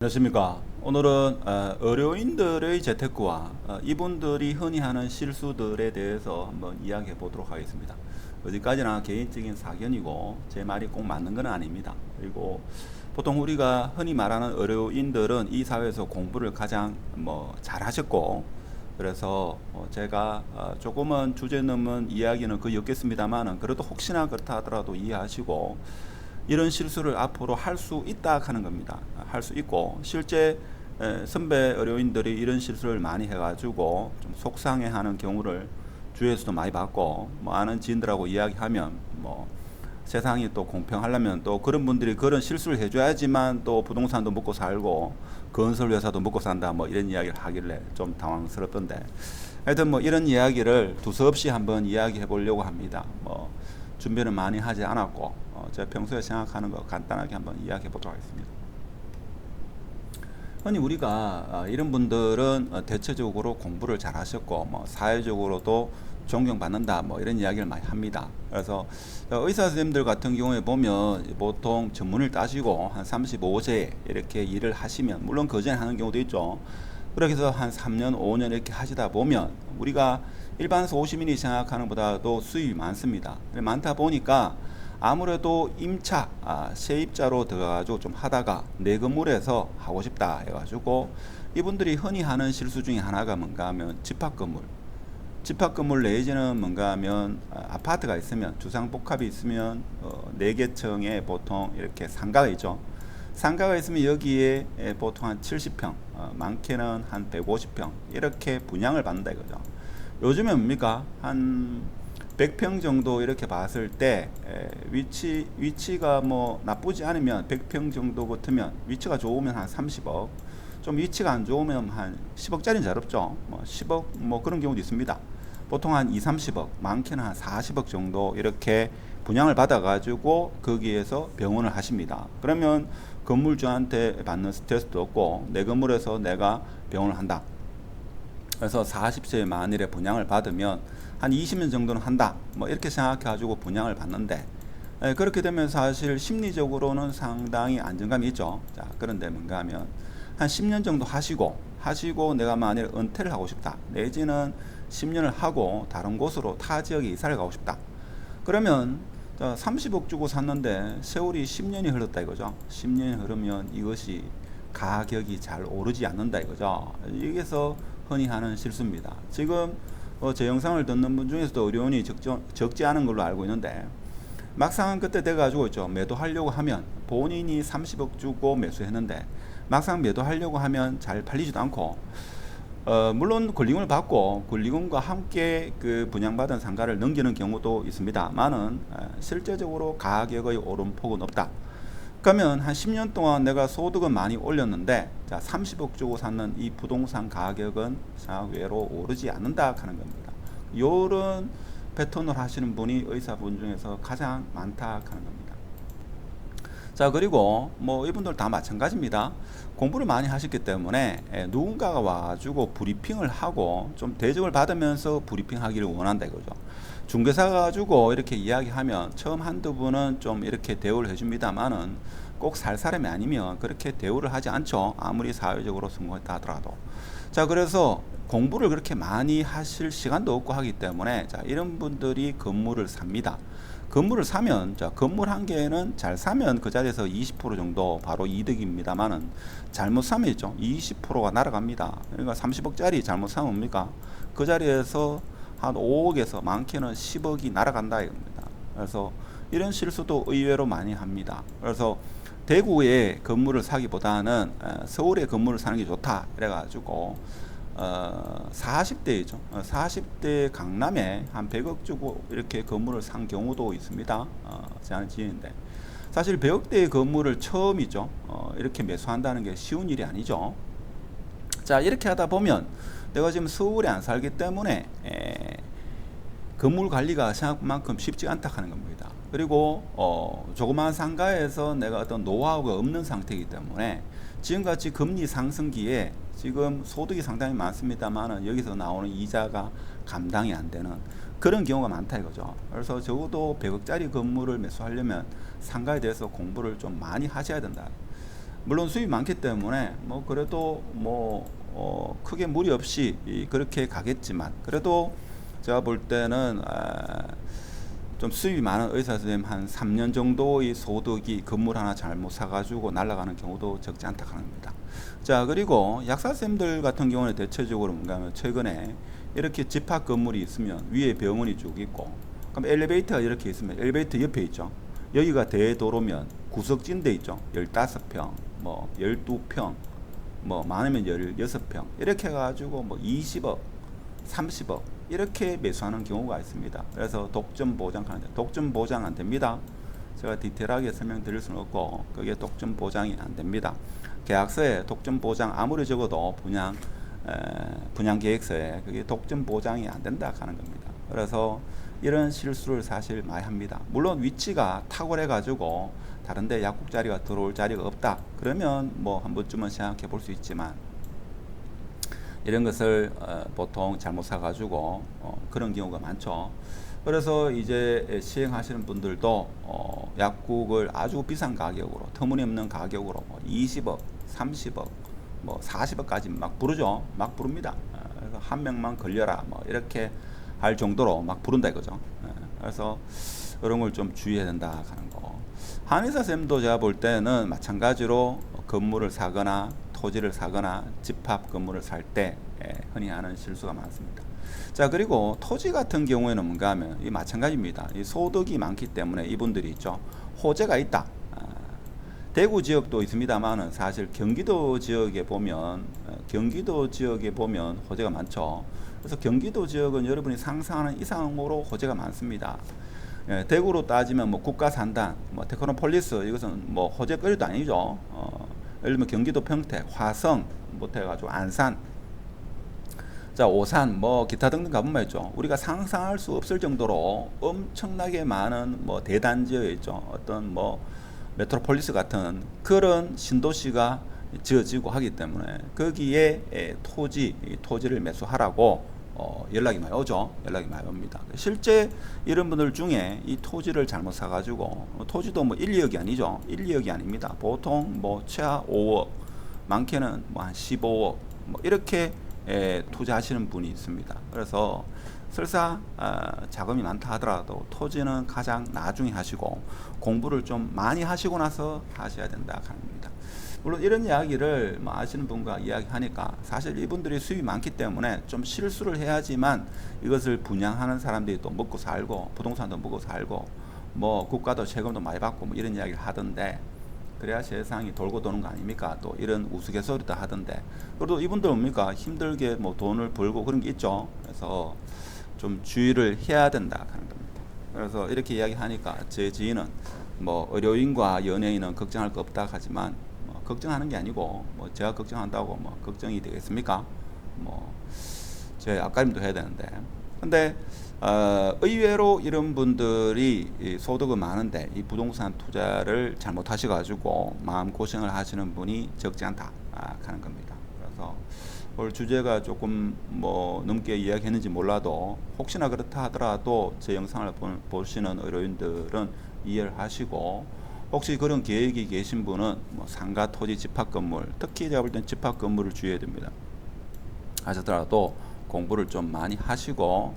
안녕하십니까. 오늘은 의료인들의 재테크와 이분들이 흔히 하는 실수들에 대해서 한번 이야기해 보도록 하겠습니다. 어디까지나 개인적인 사견이고 제 말이 꼭 맞는 건 아닙니다. 그리고 보통 우리가 흔히 말하는 의료인들은 이 사회에서 공부를 가장 잘하셨고, 그래서 제가 조금은 주제 넘은 이야기는 거의 없겠습니다만은, 그래도 혹시나 그렇다 하더라도 이해하시고 이런 실수를 앞으로 할 수 있다 하는 겁니다. 할 수 있고, 실제 선배 의료인들이 이런 실수를 많이 해가지고 좀 속상해하는 경우를 주위에서도 많이 봤고, 아는 지인들하고 이야기하면 세상이 또 공평하려면 또 그런 분들이 그런 실수를 해줘야지만 또 부동산도 먹고 살고 건설 회사도 먹고 산다, 이런 이야기를 하길래 좀 당황스럽던데, 하여튼 이런 이야기를 두서없이 한번 이야기해 보려고 합니다. 준비는 많이 하지 않았고 제가 평소에 생각하는 거 간단하게 한번 이야기해 보도록 하겠습니다. 흔히 우리가 이런 분들은 대체적으로 공부를 잘 하셨고 사회적으로도 존경받는다, 이런 이야기를 많이 합니다. 그래서 의사 선생님들 같은 경우에 보면 보통 전문을 따시고 한 35세 이렇게 일을 하시면, 물론 그 전에 하는 경우도 있죠. 그렇게 해서 한 3년 5년 이렇게 하시다 보면 우리가 일반 소시민이 생각하는 것보다도 수입이 많습니다. 많다 보니까 아무래도 임차, 세입자로 들어가지고 좀 하다가 내 건물에서 하고 싶다 해가지고, 이분들이 흔히 하는 실수 중에 하나가 뭔가 하면 집합건물 내지는 뭔가 하면 아파트가 있으면, 주상복합이 있으면 4개층에 보통 이렇게 상가가 있죠. 상가가 있으면 여기에 보통 한 70평, 많게는 한 150평 이렇게 분양을 받는다 이거죠. 요즘에 뭡니까? 한 100평 정도 이렇게 봤을 때 위치가 나쁘지 않으면 100평 정도 같으면, 위치가 좋으면 한 30억, 좀 위치가 안 좋으면 한 10억짜리는 잘 없죠. 10억 그런 경우도 있습니다. 보통 한 2, 30억, 많게는 한 40억 정도 이렇게 분양을 받아 가지고 거기에서 병원을 하십니다. 그러면 건물주한테 받는 스트레스도 없고 내 건물에서 내가 병원을 한다. 그래서 40세에 만일에 분양을 받으면 한 20년 정도는 한다, 이렇게 생각해 가지고 분양을 받는데, 그렇게 되면 사실 심리적으로는 상당히 안정감이 있죠. 자, 그런데 뭔가 하면 한 10년 정도 하시고 내가 만일 은퇴를 하고 싶다, 내지는 10년을 하고 다른 곳으로 타 지역에 이사를 가고 싶다. 그러면 30억 주고 샀는데 세월이 10년이 흘렀다 이거죠. 10년이 흐르면 이것이 가격이 잘 오르지 않는다 이거죠. 여기서 흔히 하는 실수입니다. 지금 제 영상을 듣는 분 중에서도 의료원이 적지 않은 걸로 알고 있는데, 막상 그때 돼가지고 있죠. 매도하려고 하면 본인이 30억 주고 매수했는데 막상 매도하려고 하면 잘 팔리지도 않고, 물론 권리금을 받고 권리금과 함께 그 분양받은 상가를 넘기는 경우도 있습니다만은 실제적으로 가격의 오름폭은 없다. 그러면 한 10년 동안 내가 소득은 많이 올렸는데, 자, 30억 주고 샀는 이 부동산 가격은 의외로 오르지 않는다 하는 겁니다. 이런 패턴을 하시는 분이 의사분 중에서 가장 많다 하는 겁니다. 자, 그리고 이분들 다 마찬가지입니다. 공부를 많이 하셨기 때문에 누군가가 와가지고 브리핑을 하고 좀 대접을 받으면서 브리핑하기를 원한다 이거죠. 중개사가 가지고 이렇게 이야기하면 처음 한두 분은 좀 이렇게 대우를 해줍니다만은 꼭 살 사람이 아니면 그렇게 대우를 하지 않죠. 아무리 사회적으로 성공했다 하더라도. 자, 그래서 공부를 그렇게 많이 하실 시간도 없고 하기 때문에, 자, 이런 분들이 건물을 삽니다. 건물을 사면, 자, 건물 한 개는 잘 사면 그 자리에서 20% 정도 바로 이득입니다만은, 잘못 사면 있죠. 20%가 날아갑니다. 그러니까 30억짜리 잘못 사면 뭡니까? 그 자리에서 한 5억에서 많게는 10억이 날아간다 이겁니다. 그래서 이런 실수도 의외로 많이 합니다. 그래서 대구에 건물을 사기보다는 서울에 건물을 사는 게 좋다 이래가지고 40대이죠. 40대 강남에 한 100억 주고 이렇게 건물을 산 경우도 있습니다. 제가 아는 지인인데, 사실 100억대의 건물을 처음이죠. 이렇게 매수한다는 게 쉬운 일이 아니죠. 자, 이렇게 하다 보면 내가 지금 서울에 안 살기 때문에 건물 관리가 생각만큼 쉽지 않다 하는 겁니다. 그리고 조그마한 상가에서 내가 어떤 노하우가 없는 상태이기 때문에 지금같이 금리 상승기에 지금 소득이 상당히 많습니다만 여기서 나오는 이자가 감당이 안 되는 그런 경우가 많다 이거죠. 그래서 적어도 100억짜리 건물을 매수하려면 상가에 대해서 공부를 좀 많이 하셔야 된다. 물론 수입이 많기 때문에 뭐 그래도 뭐 크게 무리 없이 그렇게 가겠지만, 그래도 제가 볼 때는 좀 수입이 많은 의사 선생님 한 3년 정도의 소득이 건물 하나 잘못 사가지고 날아가는 경우도 적지 않다 하는 겁니다. 자, 그리고 약사 쌤들 같은 경우는 대체적으로 뭔가 하면 최근에 이렇게 집합 건물이 있으면 위에 병원이 쭉 있고, 그럼 엘리베이터가 이렇게 있으면 엘리베이터 옆에 있죠. 여기가 대도로면 구석진 데 있죠. 15평, 뭐 12평, 뭐 많으면 16평 이렇게 해가지고 뭐 20억, 30억 이렇게 매수하는 경우가 있습니다. 그래서 독점 보장하는데, 독점 보장 안 됩니다. 제가 디테일하게 설명드릴 수는 없고 그게 독점 보장이 안 됩니다. 계약서에 독점 보장 아무리 적어도 분양 계획서에 그게 독점 보장이 안 된다 하는 겁니다. 그래서 이런 실수를 사실 많이 합니다. 물론 위치가 탁월해 가지고 다른데 약국 자리가 들어올 자리가 없다 그러면 뭐 한 번쯤은 생각해 볼 수 있지만, 이런 것을 보통 잘못 사가지고 그런 경우가 많죠. 그래서 이제 시행하시는 분들도 약국을 아주 비싼 가격으로, 터무니없는 가격으로 뭐 20억, 30억, 뭐 40억까지 막 부르죠. 막 부릅니다. 그래서 한 명만 걸려라 뭐 이렇게 할 정도로 막 부른다 이거죠. 그래서 이런 걸 좀 주의해야 된다 하는 거. 한의사 쌤도 제가 볼 때는 마찬가지로 건물을 사거나 토지를 사거나 집합 건물을 살 때 흔히 하는 실수가 많습니다. 자, 그리고 토지 같은 경우에는 뭔가 하면 이 마찬가지입니다. 이 소득이 많기 때문에 이분들이 있죠. 호재가 있다. 대구 지역도 있습니다만은 사실 경기도 지역에 보면 호재가 많죠. 그래서 경기도 지역은 여러분이 상상하는 이상으로 호재가 많습니다. 대구로 따지면 뭐 국가산단, 뭐 테크노폴리스 이것은 뭐 호재거리도 아니죠. 예를 들면 경기도 평택, 화성, 부터 해가지고 안산, 자 오산, 뭐 기타 등등 가보면 있죠. 우리가 상상할 수 없을 정도로 엄청나게 많은 뭐 대단지에 있죠. 어떤 뭐 메트로폴리스 같은 그런 신도시가 지어지고 하기 때문에 거기에 토지를 매수하라고 연락이 많이 오죠. 연락이 많이 옵니다. 실제 이런 분들 중에 이 토지를 잘못 사가지고, 토지도 뭐 1, 2억이 아니죠. 1, 2억이 아닙니다. 보통 뭐 최하 5억, 많게는 뭐 한 15억, 뭐 이렇게 투자하시는 분이 있습니다. 그래서 설사 자금이 많다 하더라도 토지는 가장 나중에 하시고 공부를 좀 많이 하시고 나서 하셔야 된다 하는 겁니다. 물론 이런 이야기를 뭐 아시는 분과 이야기하니까 사실 이분들이 수입이 많기 때문에 좀 실수를 해야지만 이것을 분양하는 사람들이 또 먹고 살고 부동산도 먹고 살고 뭐 국가도 세금도 많이 받고 뭐 이런 이야기를 하던데, 그래야 세상이 돌고 도는 거 아닙니까? 또 이런 우스갯소리도 하던데, 그래도 이분들 뭡니까? 힘들게 뭐 돈을 벌고 그런 게 있죠. 그래서 좀 주의를 해야 된다 하는 겁니다. 그래서 이렇게 이야기하니까 제 지인은 뭐 의료인과 연예인은 걱정할 거 없다 하지만 걱정하는 게 아니고 뭐 제가 걱정한다고 뭐 걱정이 되겠습니까? 뭐 제 앞가림도 해야 되는데, 근데 의외로 이런 분들이 소득은 많은데 이 부동산 투자를 잘못하셔가지고 마음 고생을 하시는 분이 적지 않다 하는 겁니다. 그래서 오늘 주제가 조금 뭐 넘게 이야기했는지 몰라도 혹시나 그렇다 하더라도 제 영상을 보시는 의료인들은 이해를 하시고, 혹시 그런 계획이 계신 분은 뭐 상가 토지 집합 건물, 특히 제가 볼 땐 집합 건물을 주의해야 됩니다. 하시더라도 공부를 좀 많이 하시고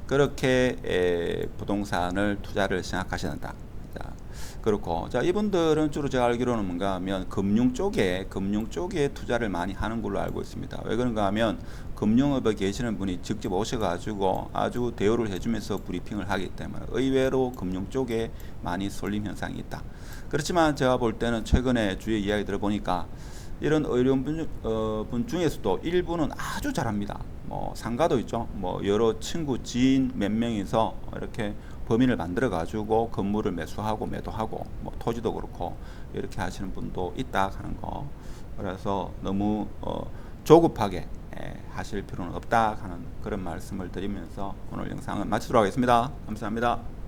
그렇게 부동산을 투자를 생각하셔야 된다. 자, 그렇고, 자 이분들은 주로 제가 알기로는 뭔가 하면 금융 쪽에 투자를 많이 하는 걸로 알고 있습니다. 왜 그런가 하면 금융업에 계시는 분이 직접 오셔가지고 아주 대우를 해주면서 브리핑을 하기 때문에 의외로 금융 쪽에 많이 쏠림 현상이 있다. 그렇지만 제가 볼 때는 최근에 주위에 이야기 들어보니까 이런 의료인 분 중에서도 일부는 아주 잘합니다. 뭐 상가도 있죠. 뭐 여러 친구, 지인 몇 명이서 이렇게 범인을 만들어 가지고 건물을 매수하고 매도하고 뭐 토지도 그렇고 이렇게 하시는 분도 있다 하는 거. 그래서 너무 조급하게 하실 필요는 없다 하는 그런 말씀을 드리면서 오늘 영상은 마치도록 하겠습니다. 감사합니다.